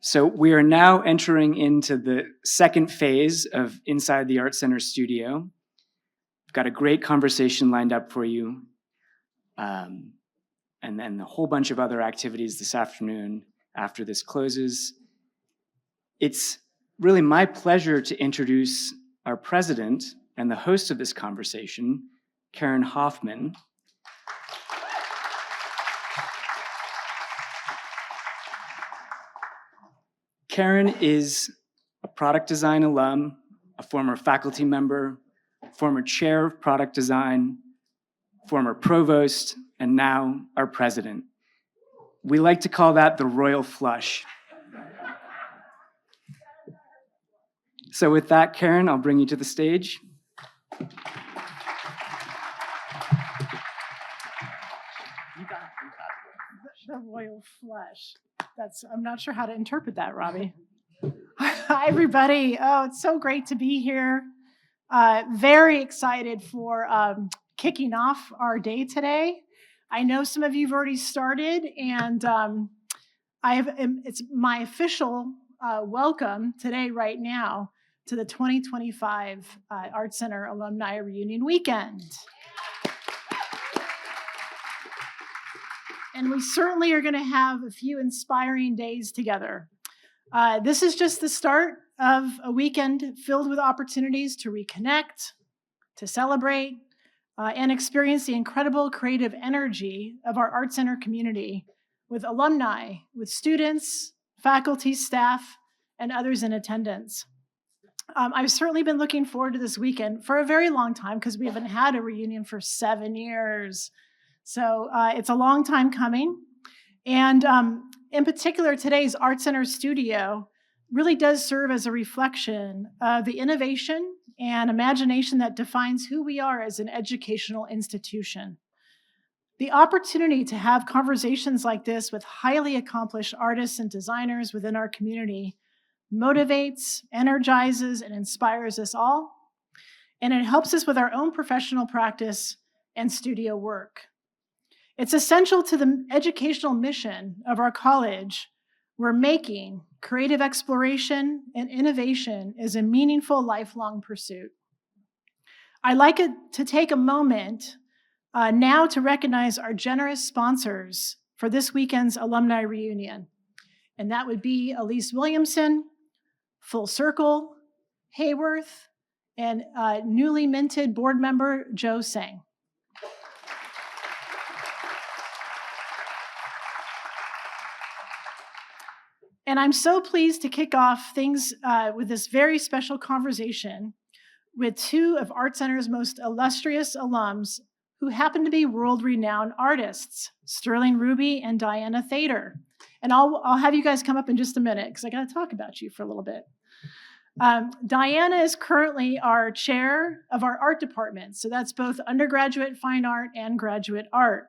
So we are now entering into the second phase of Inside the ArtCenter studio. We've got a great conversation lined up for you, and then a whole bunch of other activities this afternoon after this closes. It's really my pleasure to introduce our president and the host of this conversation, Karen Hofmann. Karen is a product design alum, a former faculty member, former chair of product design, former provost, and now our president. We like to call that the royal flush. So with that, Karen, I'll bring you to the stage. The royal flush. I'm not sure how to interpret that, Robbie. Hi, everybody. Oh, it's so great to be here. Very excited for kicking off our day today. I know some of you have already started, and it's my official welcome today, right now, to the 2025 ArtCenter Alumni Reunion Weekend. And we certainly are going to have a few inspiring days together. This is just the start of a weekend filled with opportunities to reconnect, to celebrate, and experience the incredible creative energy of our ArtCenter community with alumni, with students, faculty, staff, and others in attendance. I've certainly been looking forward to this weekend for a very long time because we haven't had a reunion for 7 years. So it's a long time coming. And in particular, today's ArtCenter studio really does serve as a reflection of the innovation and imagination that defines who we are as an educational institution. The opportunity to have conversations like this with highly accomplished artists and designers within our community motivates, energizes, and inspires us all. And it helps us with our own professional practice and studio work. It's essential to the educational mission of our college, where making, creative exploration, and innovation is a meaningful lifelong pursuit. I'd like to take a moment now to recognize our generous sponsors for this weekend's alumni reunion. And that would be Elise Williamson, Full Circle, Hayworth, and newly minted board member Joe Sang. And I'm so pleased to kick off things with this very special conversation with two of ArtCenter's most illustrious alums who happen to be world-renowned artists, Sterling Ruby and Diana Thader. And I'll have you guys come up in just a minute because I got to talk about you for a little bit. Diana is currently our chair of our art department. So that's both undergraduate fine art and graduate art.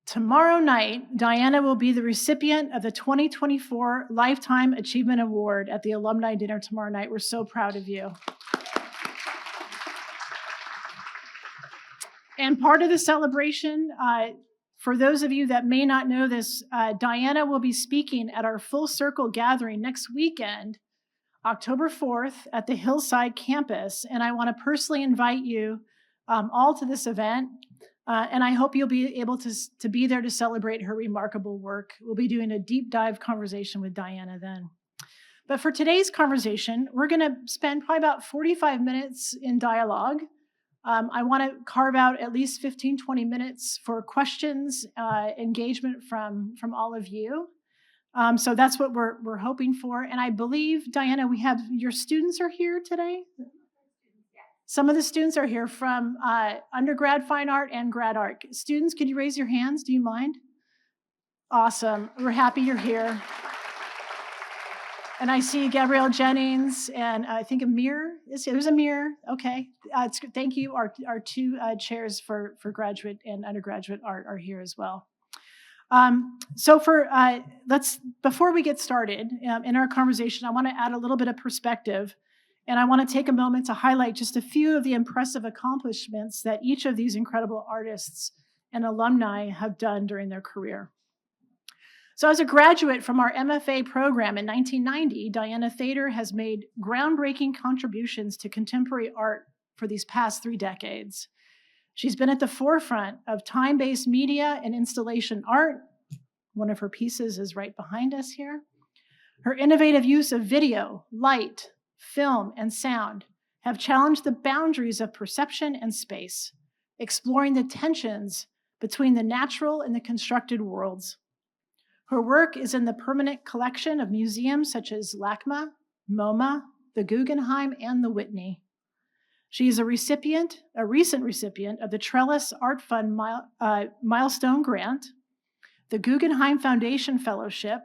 Tomorrow night, Diana will be the recipient of the 2024 Lifetime Achievement Award at the Alumni Dinner tomorrow night. We're so proud of you. And part of the celebration, for those of you that may not know this, Diana will be speaking at our Full Circle gathering next weekend, October 4th, at the Hillside campus. And I want to personally invite you all to this event. And I hope you'll be able to be there to celebrate her remarkable work. We'll be doing a deep dive conversation with Diana then. But for today's conversation, we're going to spend probably about 45 minutes in dialogue. I want to carve out at least 15, 20 minutes for questions, engagement from all of you. So that's what we're hoping for. And I believe, Diana, we have your students are here today? Some of the students are here from undergrad fine art and grad art. Students, could you raise your hands? Do you mind? Awesome. We're happy you're here. And I see Gabrielle Jennings and I think Amir. There's Amir. Okay. Thank you. Our two chairs for graduate and undergraduate art are here as well. So before we get started in our conversation, I want to add a little bit of perspective. And I want to take a moment to highlight just a few of the impressive accomplishments that each of these incredible artists and alumni have done during their career. So as a graduate from our MFA program in 1990, Diana Thader has made groundbreaking contributions to contemporary art for these past 3 decades. She's been at the forefront of time-based media and installation art. One of her pieces is right behind us here. Her innovative use of video, light, film, and sound have challenged the boundaries of perception and space, exploring the tensions between the natural and the constructed worlds. Her work is in the permanent collection of museums such as LACMA, MoMA, the Guggenheim, and the Whitney. She is a recent recipient of the Trellis Art Fund Milestone Grant, the Guggenheim Foundation Fellowship,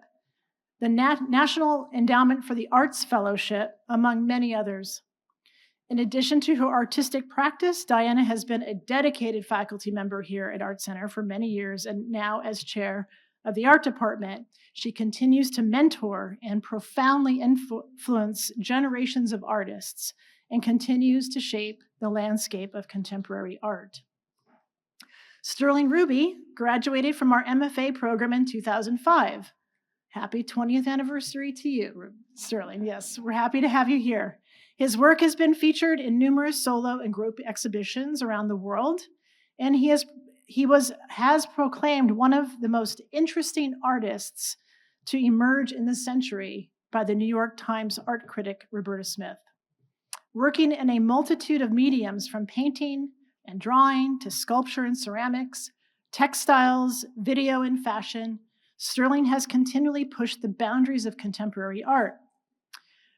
the National Endowment for the Arts Fellowship, among many others. In addition to her artistic practice, Diana has been a dedicated faculty member here at ArtCenter for many years, and now as chair of the art department, she continues to mentor and profoundly influence generations of artists and continues to shape the landscape of contemporary art. Sterling Ruby graduated from our MFA program in 2005. Happy 20th anniversary to you, Sterling. Yes, we're happy to have you here. His work has been featured in numerous solo and group exhibitions around the world, and he has proclaimed one of the most interesting artists to emerge in the century by the New York Times art critic Roberta Smith. Working in a multitude of mediums from painting and drawing to sculpture and ceramics, textiles, video, and fashion, Sterling has continually pushed the boundaries of contemporary art,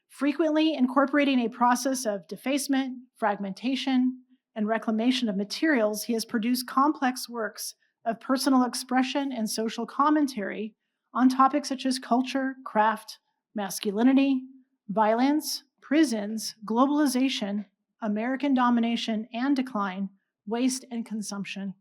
frequently incorporating a process of defacement, fragmentation, and reclamation of materials. He has produced complex works of personal expression and social commentary on topics such as culture, craft, masculinity, violence, prisons, globalization, American domination and decline, waste, and consumption.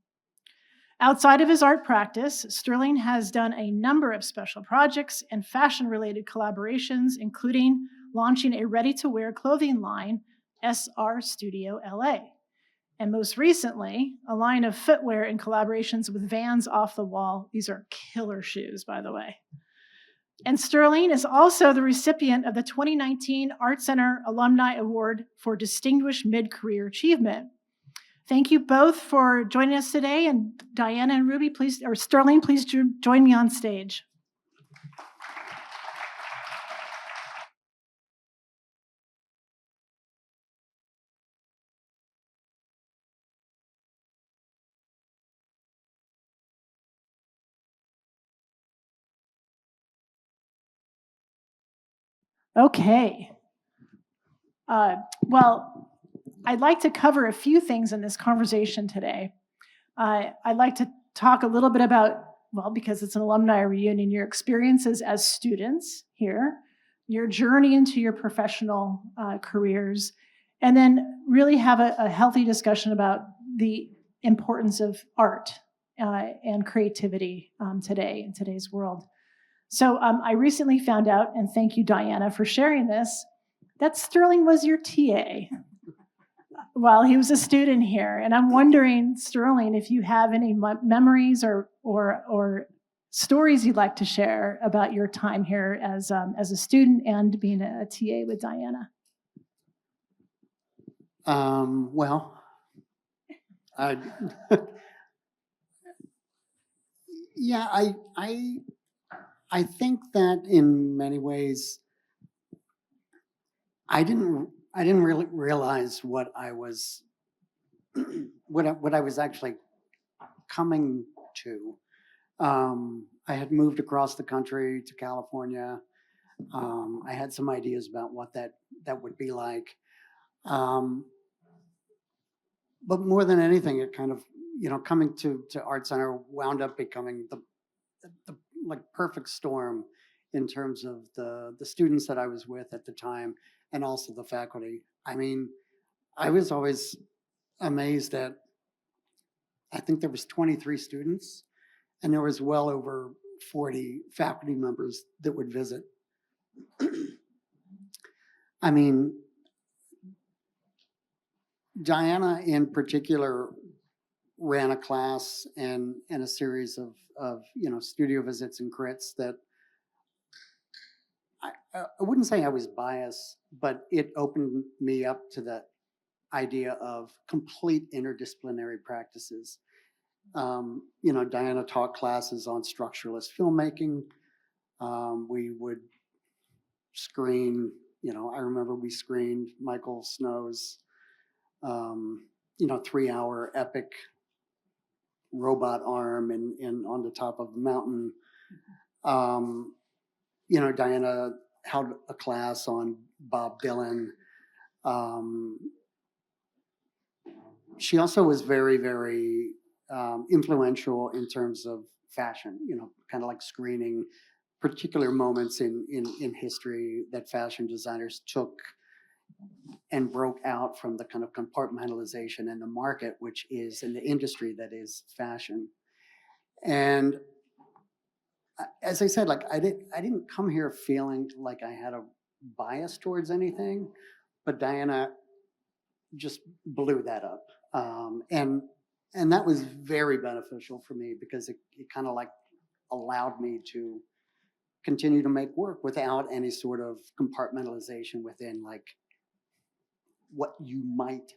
Outside of his art practice, Sterling has done a number of special projects and fashion-related collaborations, including launching a ready-to-wear clothing line, SR Studio LA. And most recently, a line of footwear in collaborations with Vans Off the Wall. These are killer shoes, by the way. And Sterling is also the recipient of the 2019 ArtCenter Alumni Award for Distinguished Mid-Career Achievement. Thank you both for joining us today. And Diana and Ruby, please, or Sterling, please join me on stage. Okay. Well, I'd like to cover a few things in this conversation today. I'd like to talk a little bit about, well, because it's an alumni reunion, your experiences as students here, your journey into your professional careers, and then really have a healthy discussion about the importance of art and creativity today in today's world. So I recently found out, and thank you, Diana, for sharing this, that Sterling was your TA while he was a student here. And I'm wondering, Sterling, if you have any memories or stories you'd like to share about your time here as a student and being a TA with Diana. Well, yeah, I think that in many ways, I didn't really realize what I was what I was actually coming to. I had moved across the country to California. I had some ideas about what that would be like. But more than anything, it kind of, coming to ArtCenter wound up becoming the like perfect storm in terms of the students that I was with at the time and also the faculty. I mean, I was always amazed at, I think there was 23 students and there was well over 40 faculty members that would visit. I mean, Diana in particular ran a class and a series of studio visits and crits that I wouldn't say I was biased, but it opened me up to the idea of complete interdisciplinary practices. Diana taught classes on structuralist filmmaking. We would screen, I remember we screened Michael Snow's, 3-hour epic robot arm in on the top of the mountain. Diana held a class on Bob Dylan. She also was very, very influential in terms of fashion, kind of like screening particular moments in history that fashion designers took and broke out from the kind of compartmentalization in the market, which is in the industry that is fashion. And as I said, like I didn't come here feeling like I had a bias towards anything, but Diana just blew that up. And that was very beneficial for me because it kind of like allowed me to continue to make work without any sort of compartmentalization within like what you might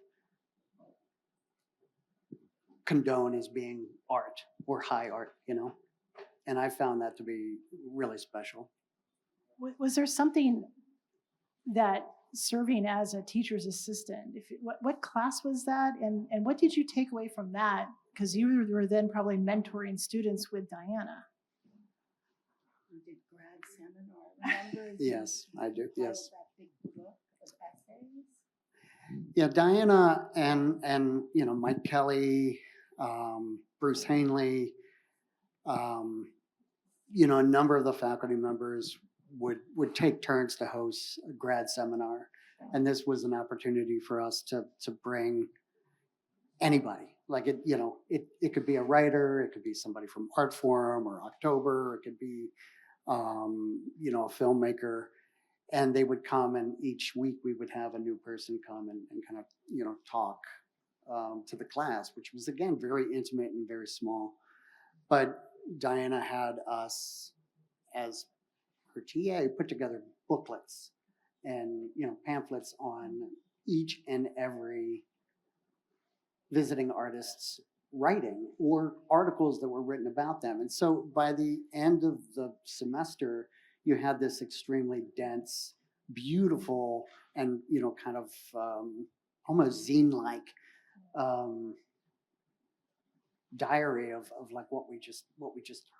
condone as being art or high art, and I found that to be really special. Was there something that serving as a teacher's assistant, what class was that, and what did you take away from that? Because you were then probably mentoring students with Diana. We did grad seminar. Remember? Yes, I do. Yes. That big book of essays. Yeah, Diana and Mike Kelly, Bruce Hanley, a number of the faculty members would take turns to host a grad seminar, and this was an opportunity for us to bring anybody. Like it could be a writer, it could be somebody from Art Forum or October, it could be a filmmaker. And they would come, and each week we would have a new person come and kind of, talk to the class, which was, again, very intimate and very small. But Diana had us, as her TA, put together booklets and, pamphlets on each and every visiting artist's writing or articles that were written about them. And so by the end of the semester, you had this extremely dense, beautiful, and kind of almost zine-like diary of like what we just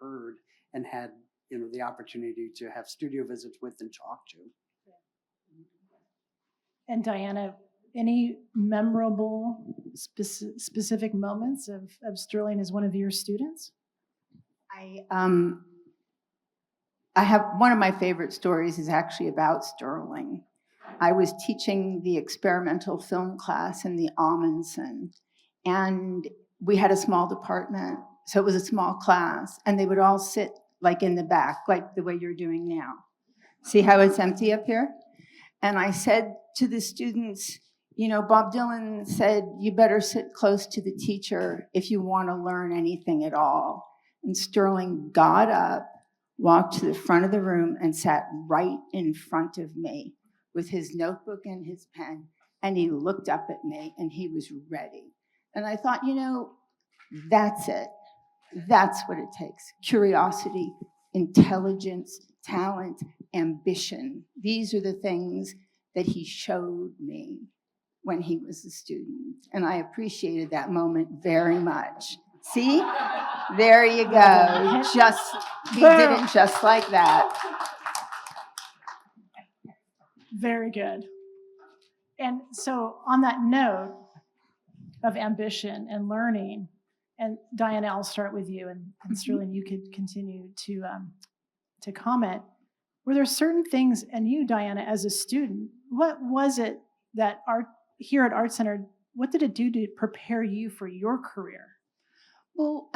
heard, and had the opportunity to have studio visits with and talk to. And Diana, any memorable specific moments of Sterling as one of your students? I have one of my favorite stories is actually about Sterling. I was teaching the experimental film class in the Amundsen, and we had a small department, so it was a small class, and they would all sit like in the back, like the way you're doing now. See how it's empty up here? And I said to the students, Bob Dylan said, you better sit close to the teacher if you want to learn anything at all. And Sterling got up, walked to the front of the room, and sat right in front of me with his notebook and his pen, and he looked up at me, and he was ready. And I thought, that's it. That's what it takes. Curiosity, intelligence, talent, ambition. These are the things that he showed me when he was a student, and I appreciated that moment very much. See? There you go. He did it just like that. Very good. And so on that note of ambition and learning, and Diana, I'll start with you, and Sterling, you could continue to comment. Were there certain things, and you, Diana, as a student, what was it that here at ArtCenter, what did it do to prepare you for your career? Well,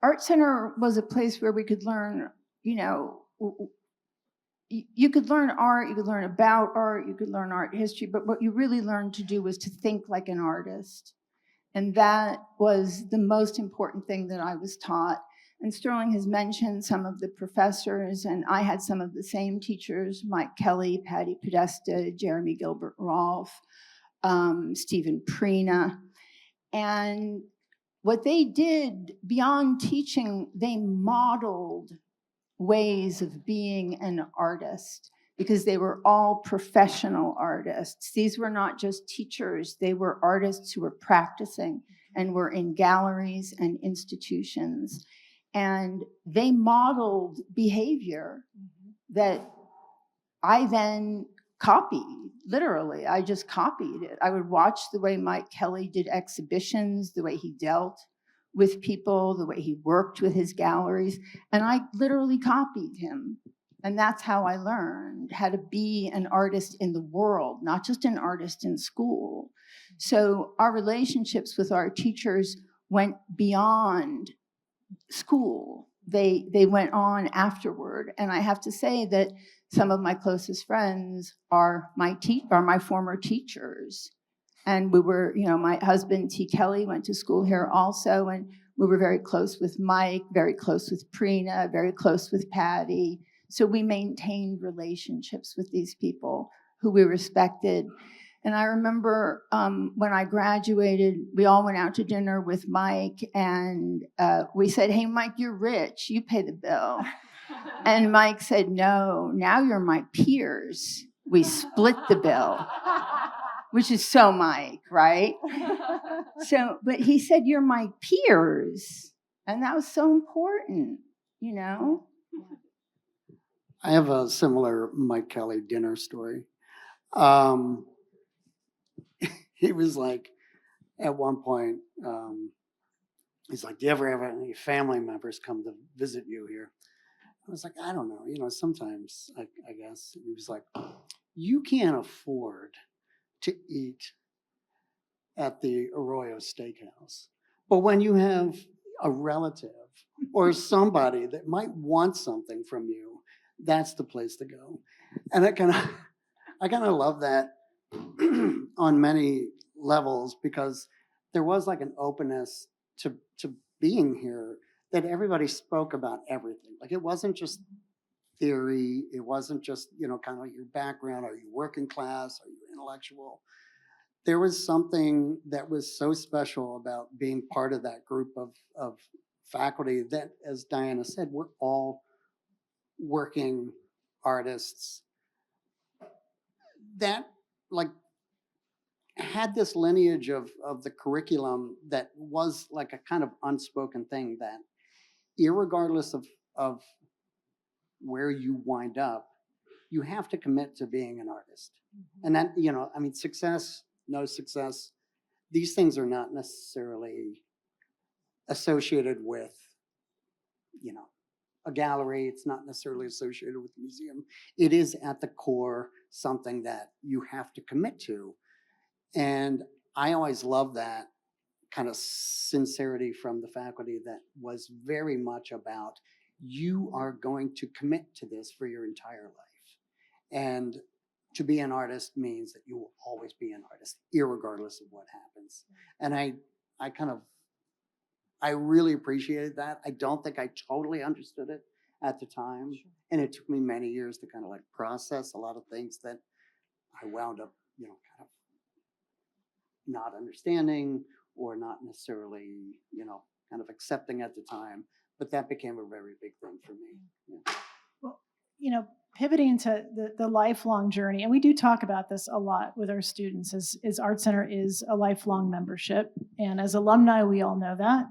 ArtCenter was a place where we could learn, you could learn art, you could learn about art, you could learn art history, but what you really learned to do was to think like an artist. And that was the most important thing that I was taught. And Sterling has mentioned some of the professors, and I had some of the same teachers: Mike Kelly, Patty Podesta, Jeremy Gilbert Rolfe, Stephen Prina. And what they did beyond teaching, they modeled ways of being an artist, because they were all professional artists. These were not just teachers, they were artists who were practicing and were in galleries and institutions. And they modeled behavior that I then copied. Literally, I just copied it. I would watch the way Mike Kelly did exhibitions, the way he dealt with people, the way he worked with his galleries, and I literally copied him. And that's how I learned how to be an artist in the world, not just an artist in school. So our relationships with our teachers went beyond school. They went on afterward. And I have to say that some of my closest friends are my former teachers. And we were, my husband, T. Kelly, went to school here also. And we were very close with Mike, very close with Prina, very close with Patty. So we maintained relationships with these people who we respected. And I remember when I graduated, we all went out to dinner with Mike, and we said, "Hey, Mike, you're rich. You pay the bill." And Mike said, "No, now you're my peers. We split the bill," which is so Mike, right? But he said, "You're my peers." And that was so important, I have a similar Mike Kelly dinner story. He was like, at one point, he's like, "Do you ever have any family members come to visit you here?" I was like, "I don't know, sometimes, I guess." He was like, "You can't afford to eat at the Arroyo Steakhouse, but when you have a relative or somebody that might want something from you, that's the place to go." And I kind of love that on many levels, because there was like an openness to being here, that everybody spoke about everything. Like, it wasn't just theory. It wasn't just, kind of your background. Are you working class? Are you intellectual? There was something that was so special about being part of that group of faculty that, as Diana said, we're all working artists that had this lineage of the curriculum that was like a kind of unspoken thing, that irregardless of where you wind up, you have to commit to being an artist. And that, success, no success, these things are not necessarily associated with, a gallery. It's not necessarily associated with a museum. It is at the core something that you have to commit to. And I always love that kind of sincerity from the faculty that was very much about, you are going to commit to this for your entire life. And to be an artist means that you will always be an artist, irregardless of what happens. And I really appreciated that. I don't think I totally understood it at the time. Sure. And it took me many years to kind of process a lot of things that I wound up, kind of not understanding, or not necessarily, kind of accepting at the time. But that became a very big thing for me. Yeah. Well, pivoting to the lifelong journey, and we do talk about this a lot with our students, is ArtCenter is a lifelong membership. And as alumni, we all know that.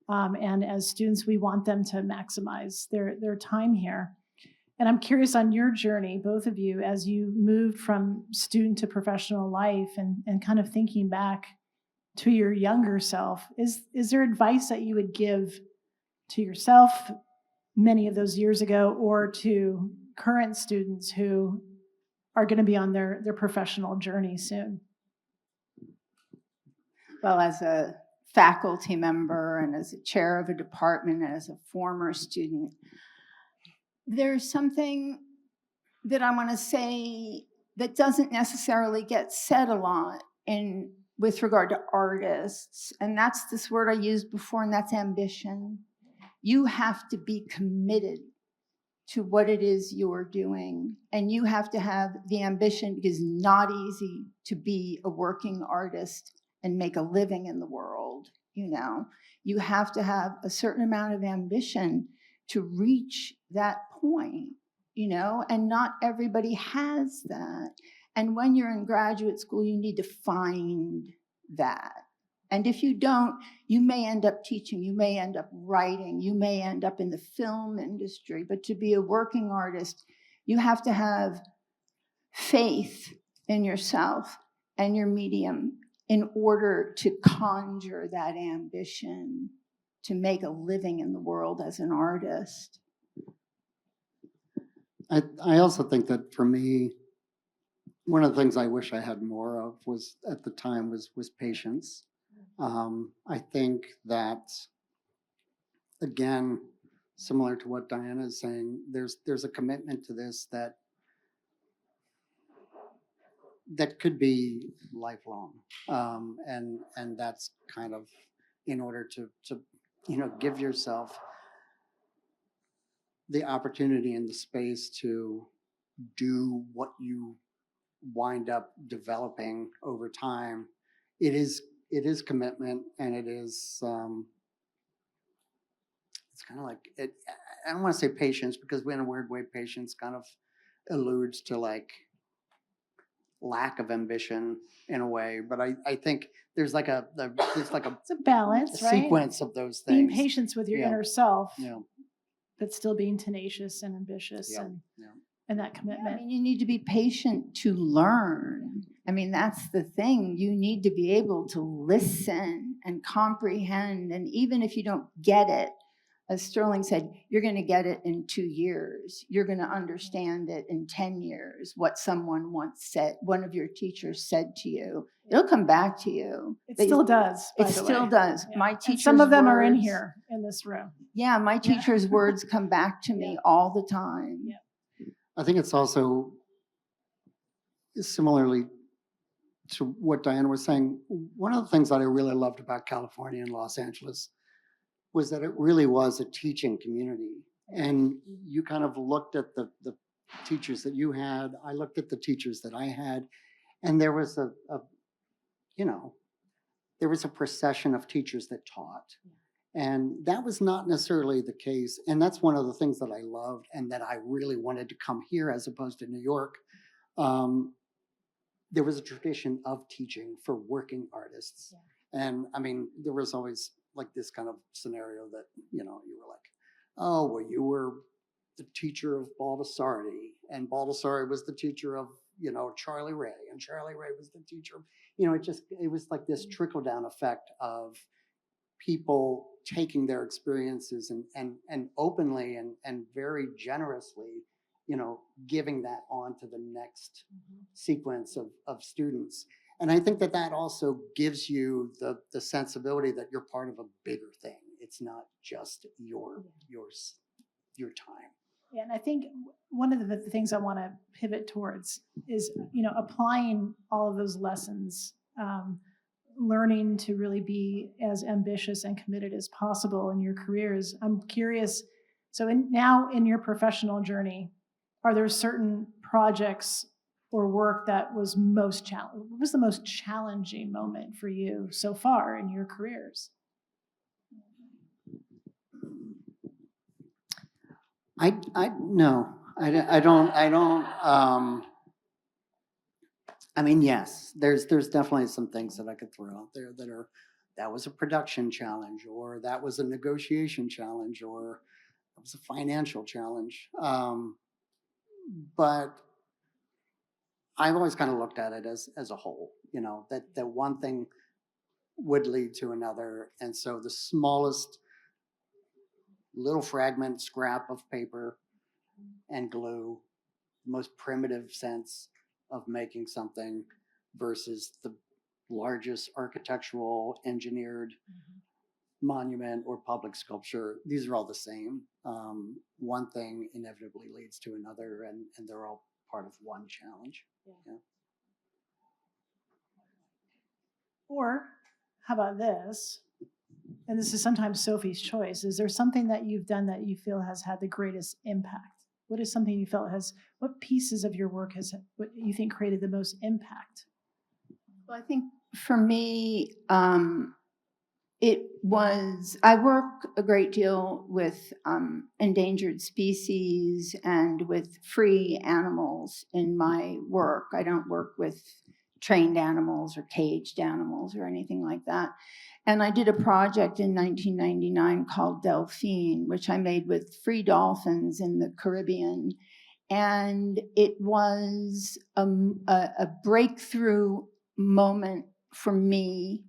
And as students, we want them to maximize their time here. And I'm curious on your journey, both of you, as you moved from student to professional life, and kind of thinking back to your younger self, is there advice that you would give to yourself many of those years ago, or to current students who are going to be on their professional journey soon? Well, as a faculty member and as a chair of a department and as a former student, there's something that I want to say that doesn't necessarily get said a lot in with regard to artists, and that's this word I used before, and that's ambition. You have to be committed to what it is you're doing, and you have to have the ambition, because it's not easy to be a working artist and make a living in the world. You have to have a certain amount of ambition to reach that point, and not everybody has that. And when you're in graduate school, you need to find that. And if you don't, you may end up teaching, you may end up writing, you may end up in the film industry. But to be a working artist, you have to have faith in yourself and your medium in order to conjure that ambition to make a living in the world as an artist. I also think that for me, one of the things I wish I had more of was at the time was patience. I think that, again, similar to what Diana is saying, there's a commitment to this that could be lifelong, and that's kind of in order to give yourself the opportunity and the space to do what you wind up developing over time. It is commitment, and it is it's kind of like it. I don't want to say patience, because in a weird way, patience kind of alludes to like lack of ambition in a way. But I think there's like a It's a balance, right? sequence of those Being things. patient with your Yeah. inner self, Yeah. but still being tenacious and ambitious, Yeah. and Yeah. and that I commitment. mean, you need to be patient to learn. I mean, that's the thing. You need to be able to listen and comprehend. And even if you don't get it, as Sterling said, you're going to get it in 2 years. You're going to understand it in 10 years, what someone once said, one of your teachers said to you. It'll come back to you. It still does, by It the still way. does. Yeah. My And teacher's some of them are in words- here in this room. Yeah, my teacher's words come back to me all the time. Yeah. I think it's also similarly to what Diana was saying. One of the things that I really loved about California and Los Angeles was that it really was a teaching community. And you kind of looked at the teachers that you had. I looked at the teachers that I had, and there was a procession of teachers that taught. And that was not necessarily the case. And that's one of the things that I loved, and that I really wanted to come here as opposed to New York. There was a tradition of teaching for working artists. Yeah. And I mean, there was always like this kind of scenario that, you were like, oh, well, you were the teacher of Baldessari, and Baldessari was the teacher of, Charlie Ray, and Charlie Ray was the teacher of, it was like this trickle down effect of people taking their experiences and openly and very generously, giving that on to the next sequence of students. And I think that also gives you the sensibility that you're part of a bigger thing. It's not just your time. Yeah, and I think one of the things I want to pivot towards is, applying all of those lessons, learning to really be as ambitious and committed as possible in your careers. I'm curious, so now in your professional journey, are there certain projects or work that was most challenging? What was the most challenging moment for you so far in your careers? I don't. I mean, yes, there's definitely some things that I could throw out there that was a production challenge, or that was a negotiation challenge, or it was a financial challenge. But I've always kind of looked at it as a whole, that one thing would lead to another. And so the smallest little fragment, scrap of paper and glue, most primitive sense of making something, versus the largest architectural engineered monument or public sculpture. These are all the same. One thing inevitably leads to another, and they're all part of one challenge. Yeah. Or how about this? And this is sometimes Sophie's choice. Is there something that you've done that you feel has had the greatest impact? What is something you felt what pieces of your work what you think created the most impact? Well, I think for me, I work a great deal with endangered species and with free animals in my work. I don't work with trained animals or caged animals or anything like that. And I did a project in 1999 called Delphine, which I made with free dolphins in the Caribbean. And it was a breakthrough moment for me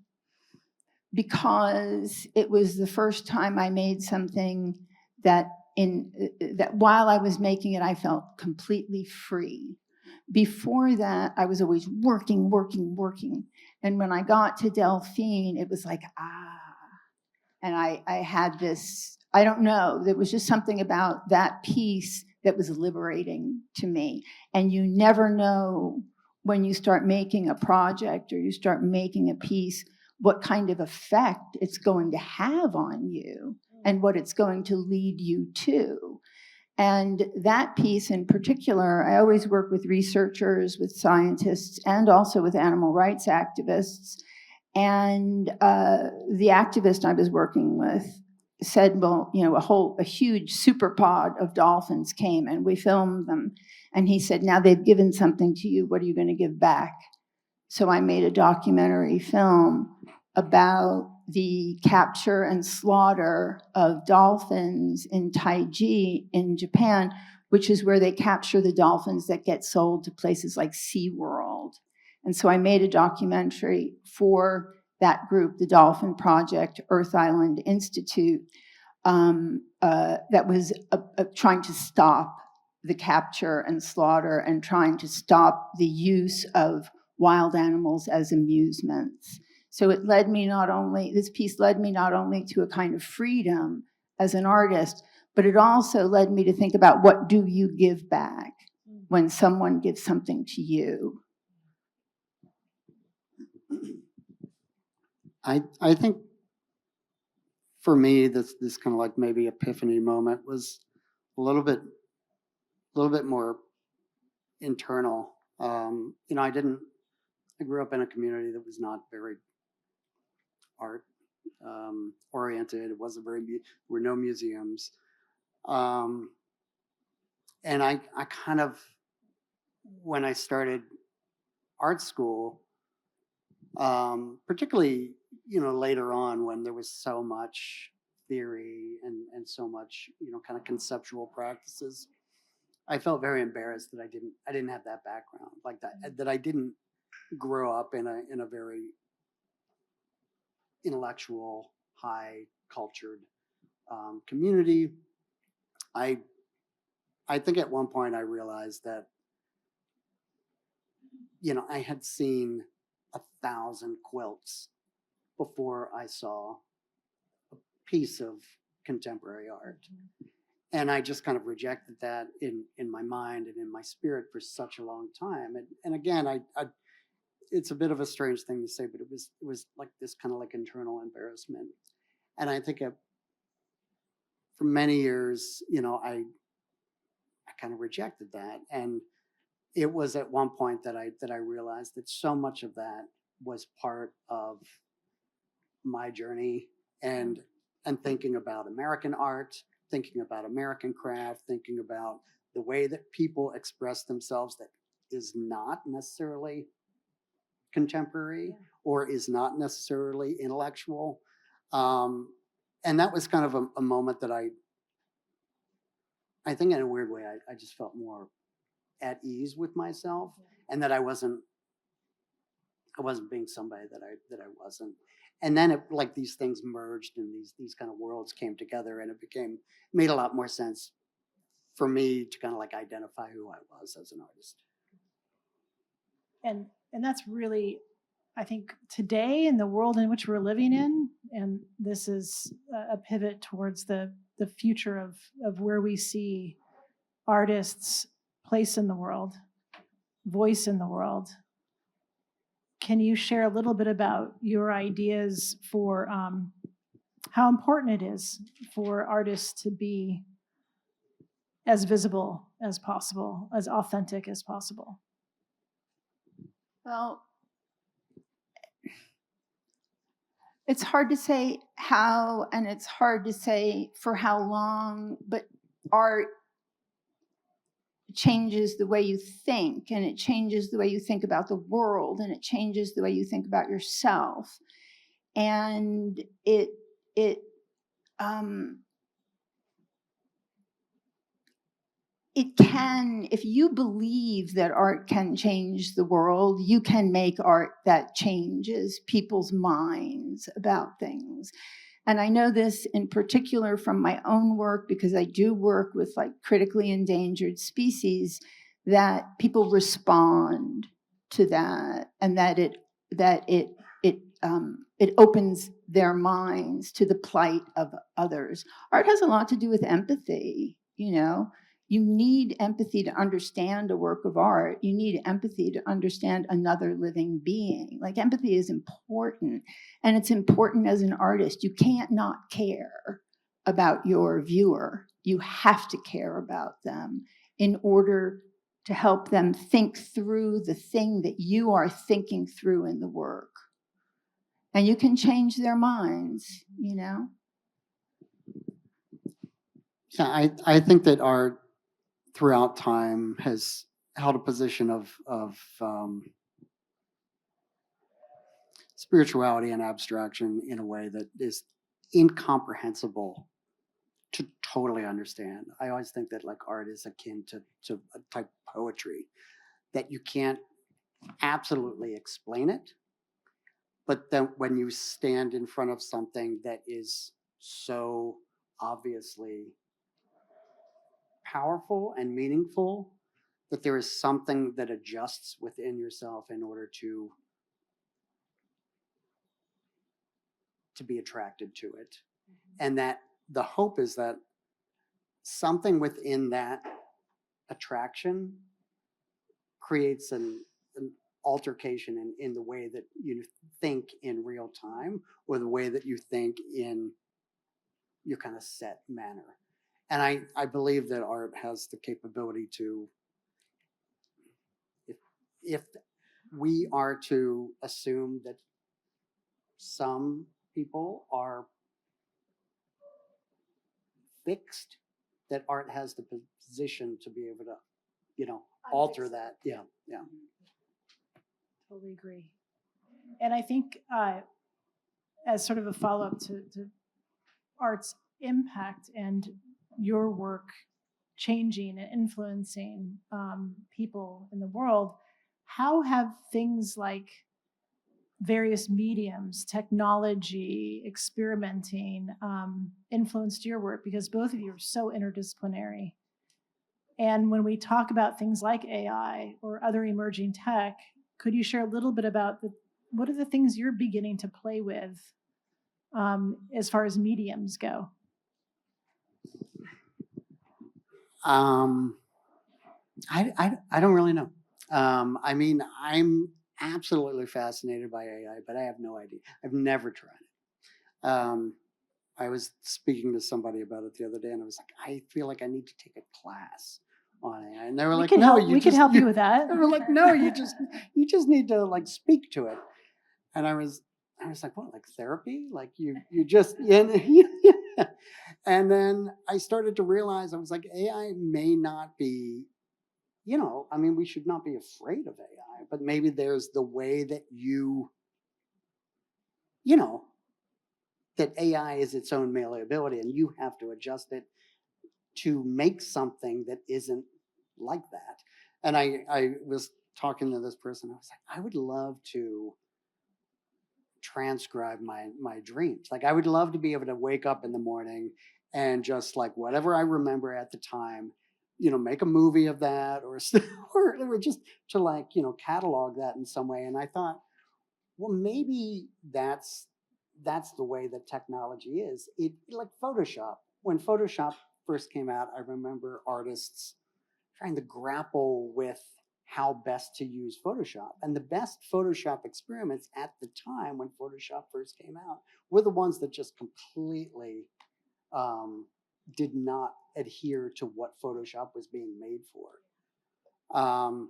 because it was the first time I made something that while I was making it, I felt completely free. Before that, I was always working. And when I got to Delphine, it was like, and I had this, I don't know, there was just something about that piece that was liberating to me. And you never know when you start making a project or you start making a piece, what kind of effect it's going to have on you and what it's going to lead you to. And that piece in particular, I always work with researchers, with scientists, and also with animal rights activists. And the activist I was working with said, well, a huge super pod of dolphins came and we filmed them. And he said, now they've given something to you. What are you going to give back? So I made a documentary film about the capture and slaughter of dolphins in Taiji in Japan, which is where they capture the dolphins that get sold to places like SeaWorld. And so I made a documentary for that group, the Dolphin Project, Earth Island Institute, that was trying to stop the capture and slaughter and trying to stop the use of wild animals as amusements. So it led me this piece led me not only to a kind of freedom as an artist, but it also led me to think about what do you give back when someone gives something to you. I think for me, this kind of like maybe epiphany moment was a little bit more internal. I grew up in a community that was not very art oriented. It wasn't there were no museums. And I kind of, when I started art school, particularly, later on when there was so much theory and so much, kind of conceptual practices, I felt very embarrassed that I didn't have that background, like that I didn't grow up in a very intellectual, high cultured community. I think at one point I realized that, I had seen 1,000 quilts before I saw a piece of contemporary art. And I just kind of rejected that in my mind and in my spirit for such a long time. And again, I it's a bit of a strange thing to say, but it was like this kind of like internal embarrassment. And I think for many years, I kind of rejected that. And it was at one point that I realized that so much of that was part of my journey and thinking about American art, thinking about American craft, thinking about the way that people express themselves that is not necessarily contemporary or is not necessarily intellectual. And that was kind of a moment that I think in a weird way, I just felt more at ease with myself, and that I wasn't being somebody that I wasn't. And then like these things merged and these kind of worlds came together, and it made a lot more sense for me to kind of like identify who I was as an artist. And that's really, I think, today in the world in which we're living in, and this is a pivot towards the future of where we see artists' place in the world, voice in the world. can you share a little bit about your ideas for how important it is for artists to be as visible as possible, as authentic as possible? Well, it's hard to say how, and it's hard to say for how long, but art changes the way you think, and it changes the way you think about the world, and it changes the way you think about yourself. And it can, if you believe that art can change the world, you can make art that changes people's minds about things. And I know this in particular from my own work, because I do work with like critically endangered species, that people respond to that, and that it opens their minds to the plight of others. Art has a lot to do with empathy, you know. You need empathy to understand a work of art. You need empathy to understand another living being. Like, empathy is important, and it's important as an artist. You can't not care about your viewer. You have to care about them in order to help them think through the thing that you are thinking through in the work. And you can change their minds, you know? Yeah, I think that art throughout time has held a position of spirituality and abstraction in a way that is incomprehensible to totally understand. I always think that like art is akin to a type of poetry, that you can't absolutely explain it, but then when you stand in front of something that is so obviously powerful and meaningful, that there is something that adjusts within yourself in order to be attracted to it. And that the hope is that something within that attraction creates an altercation in the way that you think in real time, or the way that you think in your kind of set manner. And I believe that art has the capability to, if we are to assume that some people are fixed, that art has the position to be able to, alter that. Yeah. Totally agree. And I think as sort of a follow-up to art's impact and your work changing and influencing people in the world, how have things like various mediums, technology, experimenting influenced your work? Because both of you are so interdisciplinary. And when we talk about things like AI or other emerging tech, could you share a little bit about what are the things you're beginning to play with as far as mediums go? I don't really know. I mean, I'm absolutely fascinated by AI, but I have no idea. I've never tried it. I was speaking to somebody about it the other day, and I was like, I feel like I need to take a class on AI, and they were like, "No, we can help you with that." They were like, "No, you just need to like speak to it." And I was like, "What? Like therapy? Like you just yeah." And then I started to realize, I was like, AI may not be, I mean, we should not be afraid of AI, but maybe there's the way that that AI is its own malleability, and you have to adjust it to make something that isn't like that. And I was talking to this person, I was like, I would love to transcribe my dreams. Like, I would love to be able to wake up in the morning and just like whatever I remember at the time, make a movie of that, or just to like, catalog that in some way. And I thought, well, maybe that's the way that technology is. It, like Photoshop. When Photoshop first came out, I remember artists trying to grapple with how best to use Photoshop. And the best Photoshop experiments at the time when Photoshop first came out were the ones that just completely did not adhere to what Photoshop was being made for. I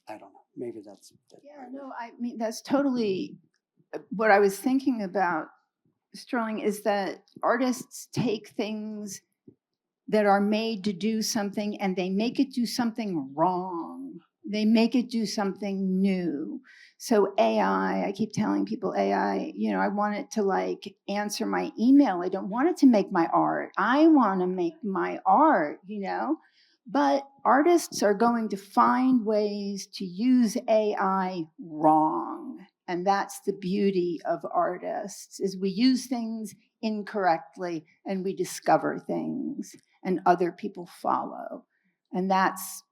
don't know. Maybe that's. Yeah, no, I mean, that's totally what I was thinking about, Sterling, is that artists take things that are made to do something and they make it do something wrong. They make it do something new. So AI, I keep telling people AI, I want it to like answer my email. I don't want it to make my art. I want to make my art, But artists are going to find ways to use AI wrong. And that's the beauty of artists, is we use things incorrectly and we discover things and other people follow. And that's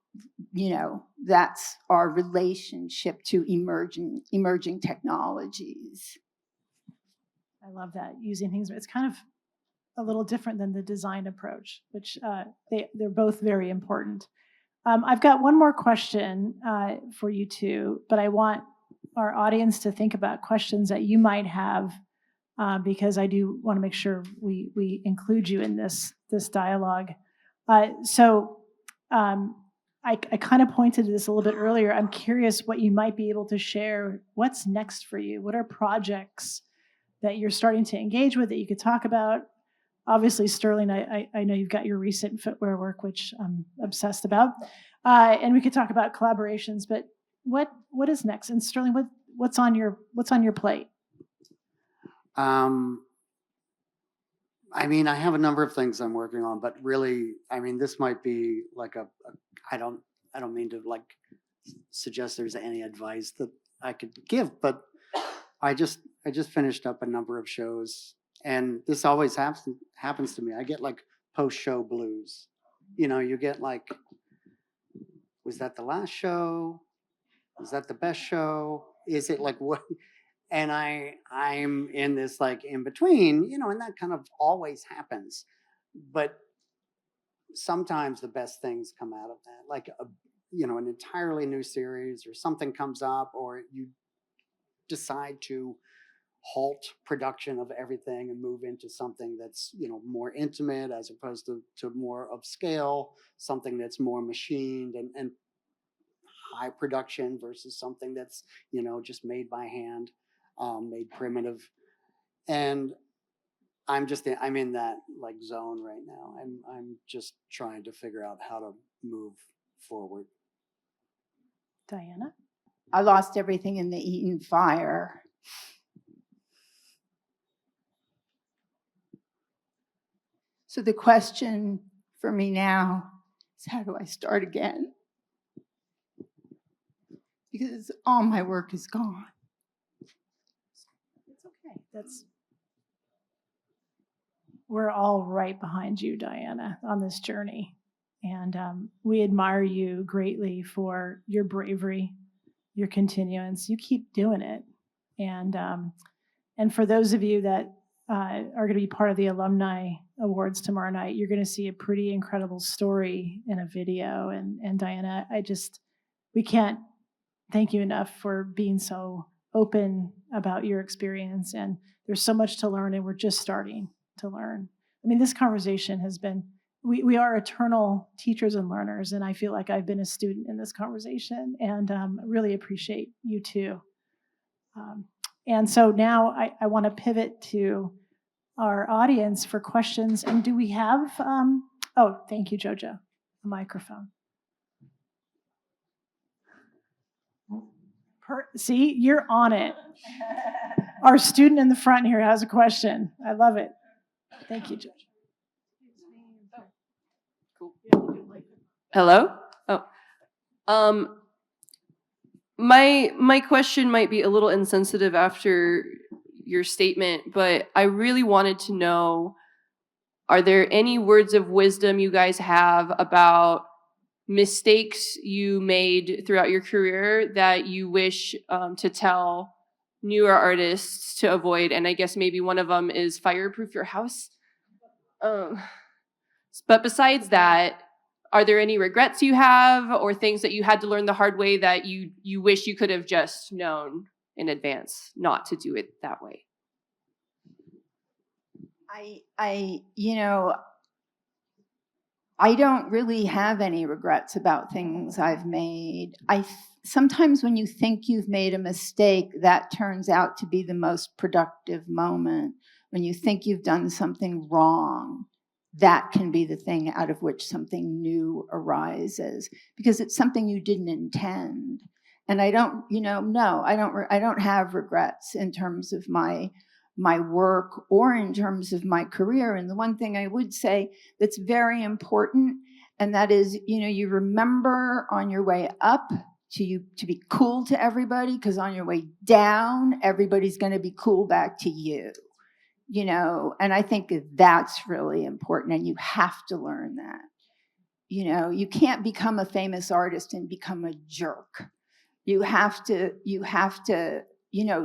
our relationship to emerging technologies. I love that, using things. It's kind of a little different than the design approach, which they're both very important. I've got one more question for you two, but I want our audience to think about questions that you might have, because I do want to make sure we include you in this dialogue. I kind of pointed to this a little bit earlier. I'm curious what you might be able to share. What's next for you? What are projects that you're starting to engage with that you could talk about? Obviously, Sterling, I know you've got your recent footwear work, which I'm obsessed about. And we could talk about collaborations, but what is next? And Sterling, what's on your plate? I mean, I have a number of things I'm working on, but really, I mean, this might be like I don't mean to like suggest there's any advice that I could give, but I just finished up a number of shows, and this always happens to me. I get like post-show blues. You get like, was that the last show? Was that the best show? Is it like what? And I'm in this like in between, and that kind of always happens. But sometimes the best things come out of that, like an entirely new series, or something comes up, or you decide to halt production of everything and move into something that's more intimate as opposed to more upscale, something that's more machined and high production versus something that's just made by hand. Made primitive, and I'm in that like zone right now. I'm just trying to figure out how to move forward. Diana? I lost everything in the Eaton fire. So the question for me now is, how do I start again? Because all my work is gone. Okay. We're all right behind you, Diana, on this journey. And we admire you greatly for your bravery, your continuance. You keep doing it. And for those of you that are going to be part of the Alumni Awards tomorrow night, you're going to see a pretty incredible story in a video. And Diana, we can't thank you enough for being so open about your experience. And there's so much to learn, and we're just starting to learn. I mean, this conversation has been, we are eternal teachers and learners, and I feel like I've been a student in this conversation, and really appreciate you too. And so now I want to pivot to our audience for questions. And do we have, thank you, Jojo, a microphone. See, you're on it. Our student in the front here has a question. I love it. Thank you, Judge. Cool. Hello? My question might be a little insensitive after your statement, but I really wanted to know, are there any words of wisdom you guys have about mistakes you made throughout your career that you wish to tell newer artists to avoid? And I guess maybe one of them is fireproof your house. But besides that, are there any regrets you have or things that you had to learn the hard way that you wish you could have just known in advance not to do it that way? I don't really have any regrets about things I've made. Sometimes when you think you've made a mistake, that turns out to be the most productive moment. When you think you've done something wrong, that can be the thing out of which something new arises, because it's something you didn't intend. And I don't, no, I don't have regrets in terms of my work or in terms of my career. And the one thing I would say that's very important, and that is, you remember on your way up to be cool to everybody, because on your way down, everybody's going to be cool back to you. And I think that's really important, and you have to learn that. You can't become a famous artist and become a jerk. You have to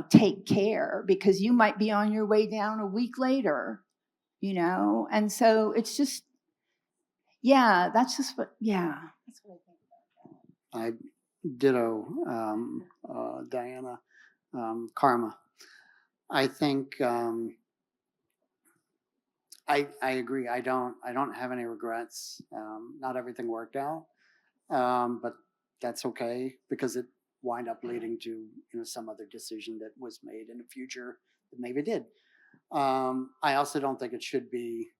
take care, because you might be on your way down a week later, and so it's just, that's just what, that's what I think. I ditto Diana, karma. I think I agree. I don't have any regrets. Not everything worked out, but that's okay, because it wind up leading to some other decision that was made in the future that maybe did. I also don't think it should be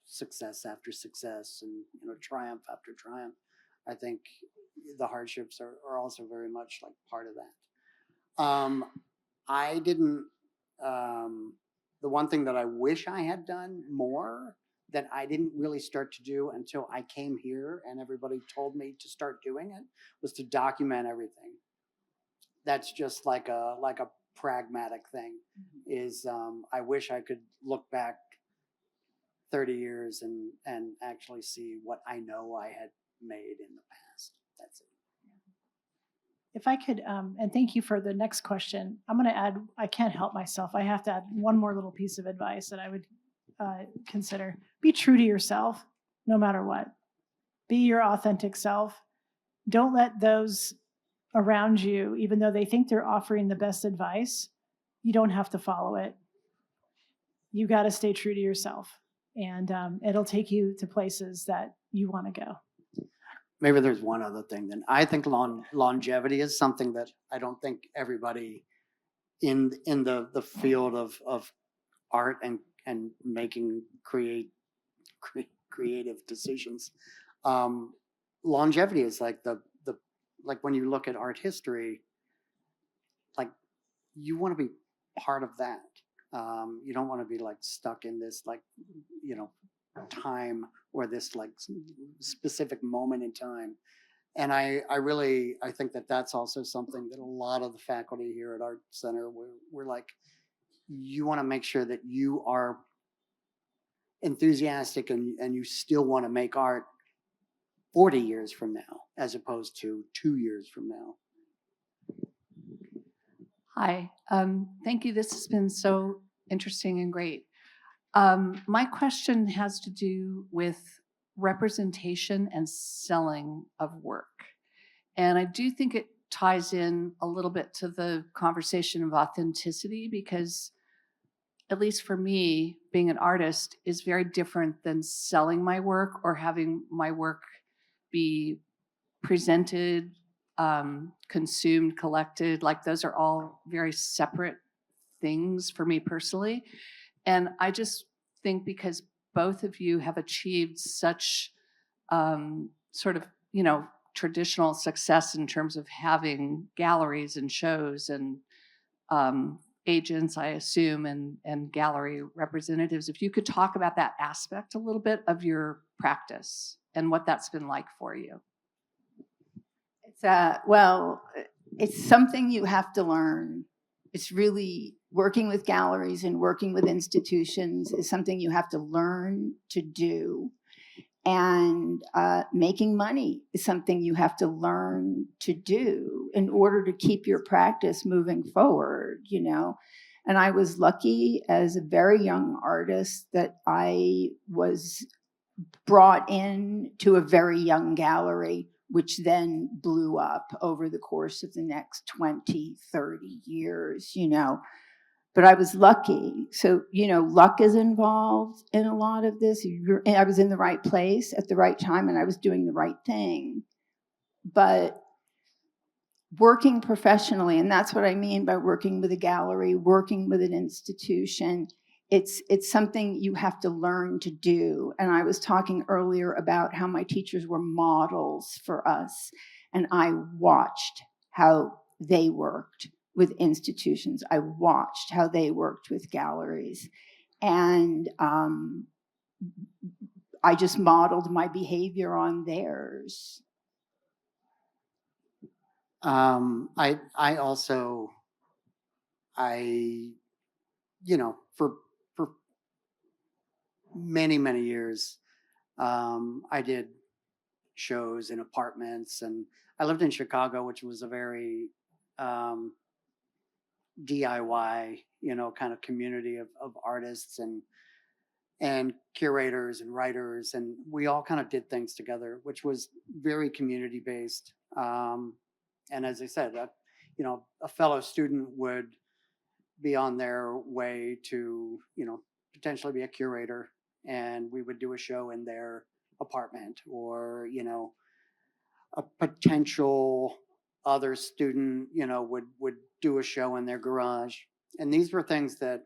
success after success and triumph after triumph. I think the hardships are also very much like part of that. I didn't. The one thing that I wish I had done more, that I didn't really start to do until I came here and everybody told me to start doing it, was to document everything. That's just like a pragmatic thing. Is I wish I could look back 30 years and actually see what I know I had made in the past. That's it. If I could, and thank you for the next question, I'm going to add, I can't help myself. I have to add one more little piece of advice that I would consider. Be true to yourself, no matter what. Be your authentic self. Don't let those around you, even though they think they're offering the best advice, you don't have to follow it. You got to stay true to yourself, and it'll take you to places that you want to go. Maybe there's one other thing. Then I think longevity is something that I don't think everybody in the field of art and making creative decisions. Longevity is like the like when you look at art history, like you want to be part of that. You don't want to be like stuck in this time or this like specific moment in time. And I think that that's also something that a lot of the faculty here at ArtCenter, we're like, you want to make sure that you are enthusiastic and you still want to make art 40 years from now, as opposed to 2 years from now. Hi, thank you. This has been so interesting and great. My question has to do with representation and selling of work. And I do think it ties in a little bit to the conversation of authenticity, because at least for me, being an artist is very different than selling my work or having my work be presented, consumed, collected. Like those are all very separate things for me personally. And I just think because both of you have achieved such sort of, traditional success in terms of having galleries and shows and agents, I assume, and gallery representatives, if you could talk about that aspect a little bit of your practice and what that's been like for you. It's something you have to learn. It's really working with galleries and working with institutions is something you have to learn to do. And making money is something you have to learn to do in order to keep your practice moving forward, And I was lucky as a very young artist that I was brought in to a very young gallery, which then blew up over the course of the next 20, 30 years, you know. But I was lucky. So, you know, luck is involved in a lot of this. I was in the right place at the right time, and I was doing the right thing. But working professionally, and that's what I mean by working with a gallery, working with an institution, it's something you have to learn to do. And I was talking earlier about how my teachers were models for us, and I watched how they worked with institutions. I watched how they worked with galleries, and I just modeled my behavior on theirs. I also, you know, for many years, I did shows in apartments, and I lived in Chicago, which was a very DIY, you know, kind of community of artists and curators and writers, and we all kind of did things together, which was very community based. And as I said, you know, a fellow student would be on their way to, you know, potentially be a curator, and we would do a show in their apartment, or, you know, a potential other student, you know, would do a show in their garage. And these were things that,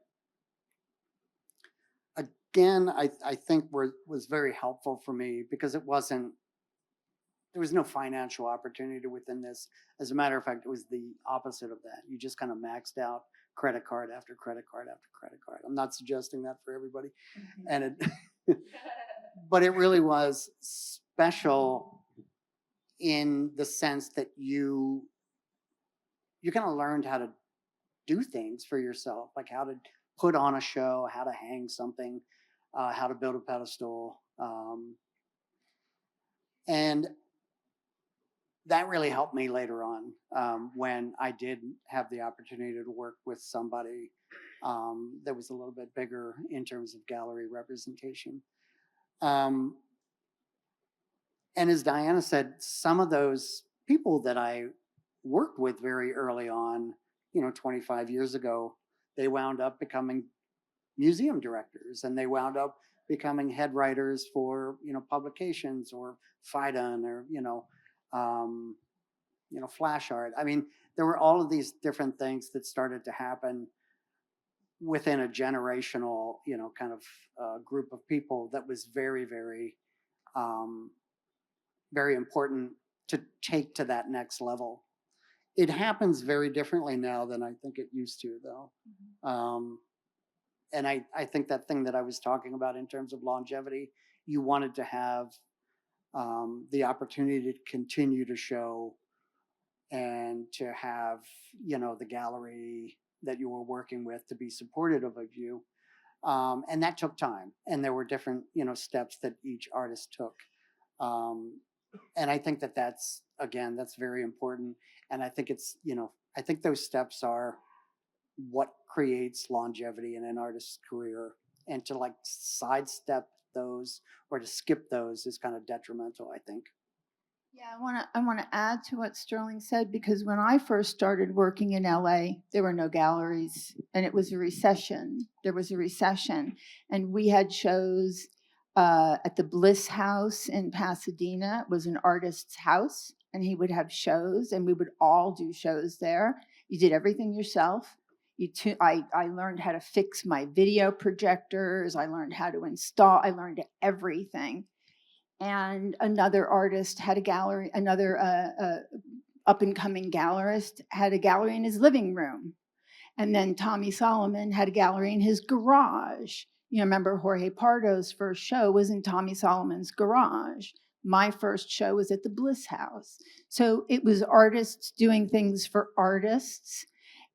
again, I think was very helpful for me, because there was no financial opportunity within this. As a matter of fact, it was the opposite of that. You just kind of maxed out credit card after credit card after credit card. I'm not suggesting that for everybody. And it, but it really was special in the sense that you kind of learned how to do things for yourself, like how to put on a show, how to hang something, how to build a pedestal. And that really helped me later on, when I did have the opportunity to work with somebody that was a little bit bigger in terms of gallery representation. And as Diana said, some of those people that I worked with very early on, you know, 25 years ago, they wound up becoming museum directors, and they wound up becoming head writers for, you know, publications, or FIDUN, or, Flash Art. I mean, there were all of these different things that started to happen within a generational, you know, kind of group of people that was very important to take to that next level. It happens very differently now than I think it used to, though. And I think that thing that I was talking about in terms of longevity, you wanted to have the opportunity to continue to show, and to have, you know, the gallery that you were working with to be supportive of you. And that took time, and there were different, you know, steps that each artist took. And I think that that's very important. And I think it's, you know, I think those steps are what creates longevity in an artist's career, and to like sidestep those or to skip those is kind of detrimental, I think. Yeah, I want to add to what Sterling said, because when I first started working in LA, there were no galleries, and it was a recession. There was a recession, and we had shows at the Bliss House in Pasadena. It was an artist's house, and he would have shows, and we would all do shows there. You did everything yourself. I learned how to fix my video projectors. I learned how to install. I learned everything. And another artist had a gallery, another up-and-coming gallerist had a gallery in his living room. And then Tommy Solomon had a gallery in his garage. You know, remember Jorge Pardo's first show was in Tommy Solomon's garage. My first show was at the Bliss House. So it was artists doing things for artists,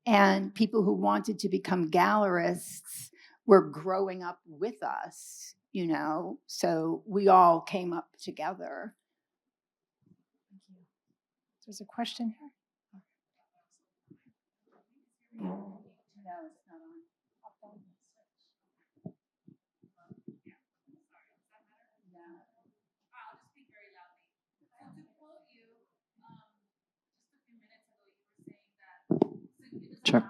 and people who wanted to become gallerists were growing up with us, you know, so we all came up together. Thank you. There's a question here. No, it's not on. Sure.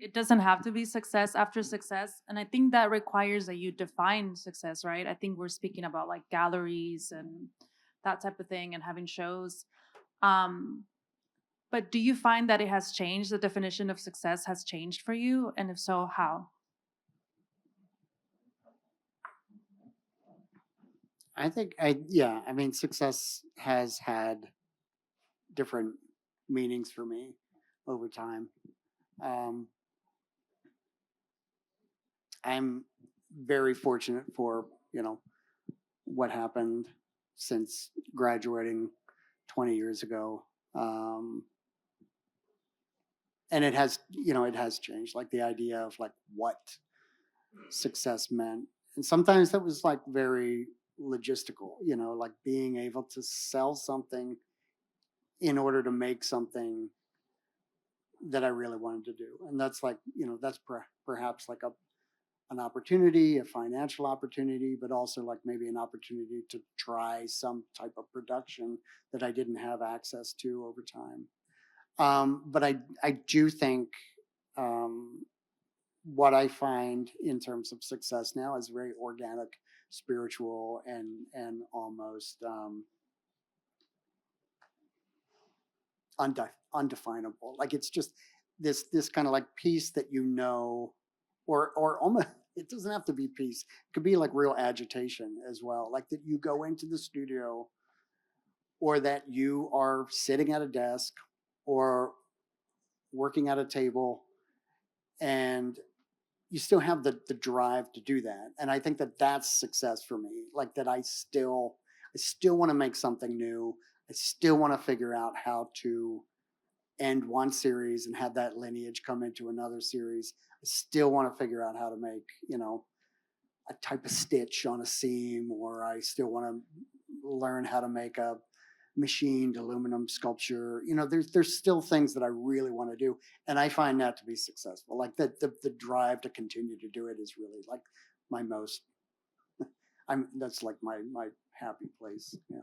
It doesn't have to be success after success. And I think that requires that you define success, right? I think we're speaking about like galleries and that type of thing and having shows. But do you find that it has changed? The definition of success has changed for you? And if so, how? I mean, success has had different meanings for me over time. I'm very fortunate for, what happened since graduating 20 years ago. And it has changed, like the idea of like what success meant. And sometimes that was like very logistical, like being able to sell something in order to make something that I really wanted to do. And that's like, that's perhaps like an opportunity, a financial opportunity, but also like maybe an opportunity to try some type of production that I didn't have access to over time. But I do think what I find in terms of success now is very organic, spiritual, and almost undefinable. Like it's just this kind of like peace that or almost, it doesn't have to be peace. It could be like real agitation as well. Like that you go into the studio, or that you are sitting at a desk or working at a table, and you still have the drive to do that. And I think that that's success for me. Like that I still want to make something new. I still want to figure out how to end one series and have that lineage come into another series. I still want to figure out how to make, a type of stitch on a seam, or I still want to learn how to make a machined aluminum sculpture. There's still things that I really want to do, and I find that to be successful. Like the drive to continue to do it is really like my most. That's like my happy place. Yeah.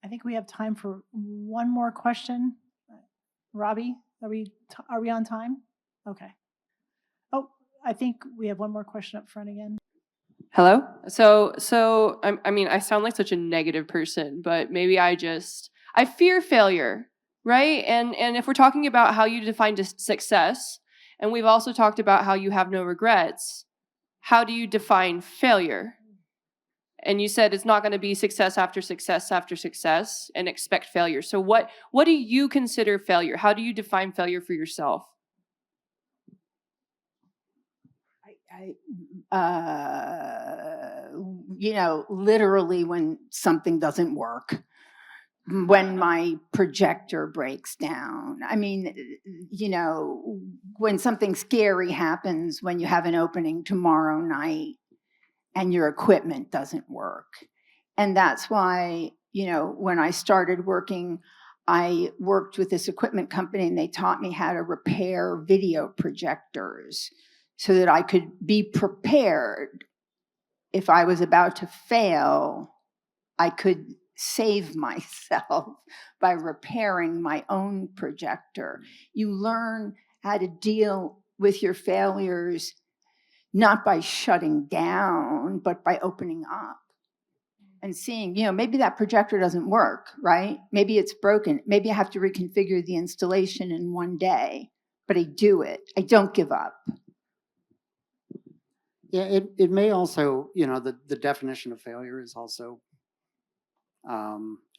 I think we have time for one more question. Robbie, are we on time? Okay. Oh, I think we have one more question up front again. Hello? So I mean, I sound like such a negative person, but maybe I fear failure, right? And if we're talking about how you define success, and we've also talked about how you have no regrets, how do you define failure? And you said it's not going to be success after success after success and expect failure. So what do you consider failure? How do you define failure for yourself? Literally when something doesn't work, when my projector breaks down. I mean, when something scary happens, when you have an opening tomorrow night and your equipment doesn't work. And that's why, when I started working, I worked with this equipment company, and they taught me how to repair video projectors so that I could be prepared. If I was about to fail, I could save myself by repairing my own projector. You learn how to deal with your failures, not by shutting down, but by opening up and seeing, maybe that projector doesn't work, right? Maybe it's broken. Maybe I have to reconfigure the installation in one day, but I do it. I don't give up. Yeah, it may also, the definition of failure is also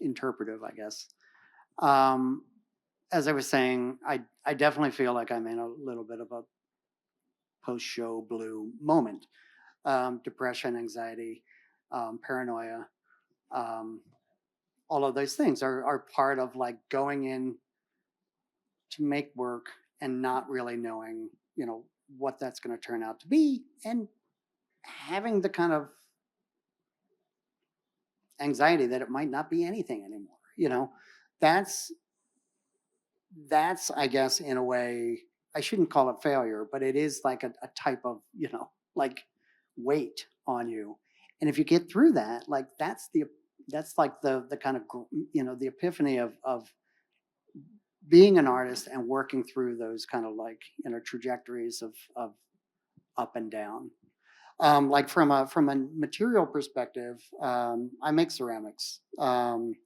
interpretive, I guess. As I was saying, I definitely feel like I'm in a little bit of a post-show blue moment. Depression, anxiety, paranoia, all of those things are part of like going in to make work and not really knowing, what that's going to turn out to be, and having the kind of anxiety that it might not be anything anymore. That's I guess, in a way, I shouldn't call it failure, but it is like a type of, like weight on you. And if you get through that, like that's that's like the kind of, the epiphany of being an artist and working through those kind of like, trajectories of up and down. Like from a material perspective, I make ceramics, and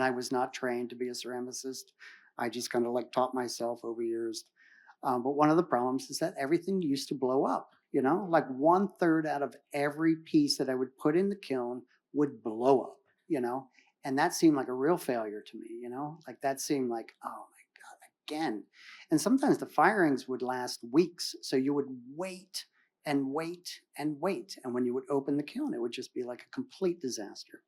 I was not trained to be a ceramicist. I just kind of like taught myself over years. But one of the problems is that everything used to blow up. Like 1/3 out of every piece that I would put in the kiln would blow up. And that seemed like a real failure to me. Like that seemed like, oh my God, again. And sometimes the firings would last weeks, so you would wait and wait and wait. And when you would open the kiln, it would just be like a complete disaster.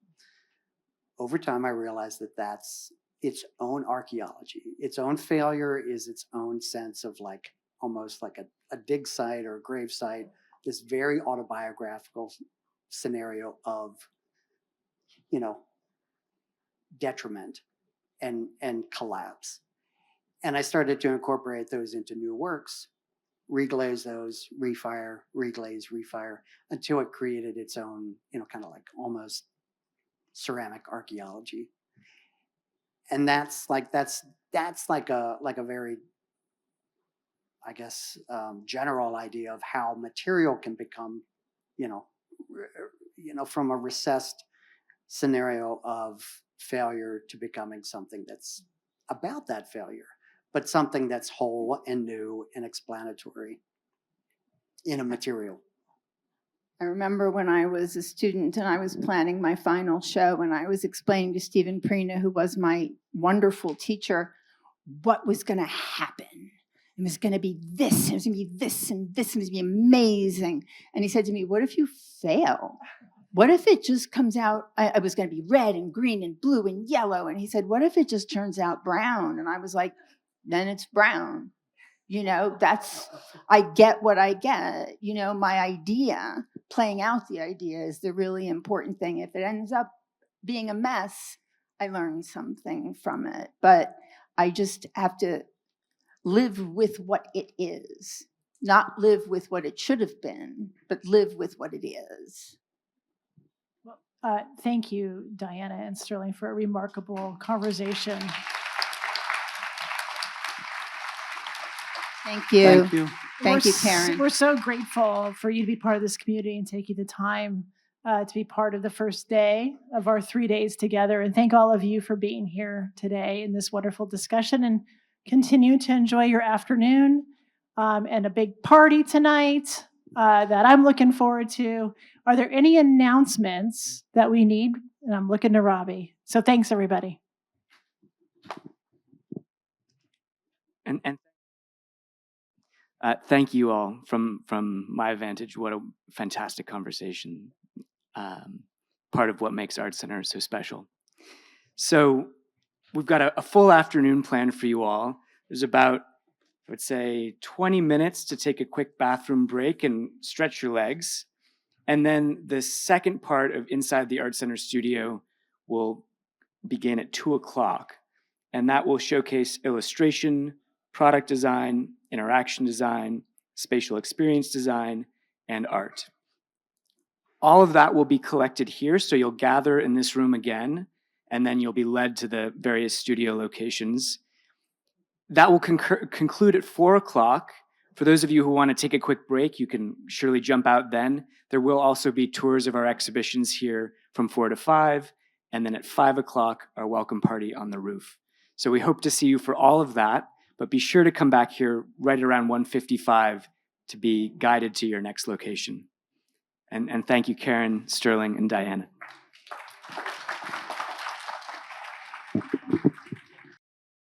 Over time, I realized that that's its own archaeology. Its own failure is its own sense of like almost like a dig site or a grave site, this very autobiographical scenario of, detriment and collapse. And I started to incorporate those into new works, reglaze those, refire, reglaze, refire, until it created its own, kind of like almost ceramic archaeology. And that's like a very, I guess, general idea of how material can become, from a recessed scenario of failure to becoming something that's about that failure, but something that's whole and new and explanatory in a material. I remember when I was a student and I was planning my final show, and I was explaining to Stephen Prina, who was my wonderful teacher, what was going to happen. It was going to be this, it was going to be this, and this, and it was going to be amazing. And he said to me, what if you fail? What if it just comes out, I was going to be red and green and blue and yellow. And he said, what if it just turns out brown? And I was like, then it's brown. I get what I get. My idea, playing out the idea is the really important thing. If it ends up being a mess, I learned something from it. But I just have to live with what it is, not live with what it should have been, but live with what it is. Thank you, Diana and Sterling, for a remarkable conversation. Thank you. Thank you. Thank you, Karen. We're so grateful for you to be part of this community and taking the time to be part of the first day of our 3 days together. And thank all of you for being here today in this wonderful discussion, and continue to enjoy your afternoon and a big party tonight that I'm looking forward to. Are there any announcements that we need? And I'm looking to Robbie. So thanks, everybody. And thank you all from my vantage. What a fantastic conversation. Part of what makes ArtCenter so special. So we've got a full afternoon planned for you all. There's about, I would say, 20 minutes to take a quick bathroom break and stretch your legs. And then the second part of Inside the ArtCenter studio will begin at 2:00. And that will showcase illustration, product design, interaction design, spatial experience design, and art. All of that will be collected here, so you'll gather in this room again, and then you'll be led to the various studio locations. That will conclude at 4:00. For those of you who want to take a quick break, you can surely jump out then. There will also be tours of our exhibitions here from 4 to 5, and then at 5:00, our welcome party on the roof. So we hope to see you for all of that, but be sure to come back here right around 1:55 to be guided to your next location. And thank you, Karen, Sterling, and Diana.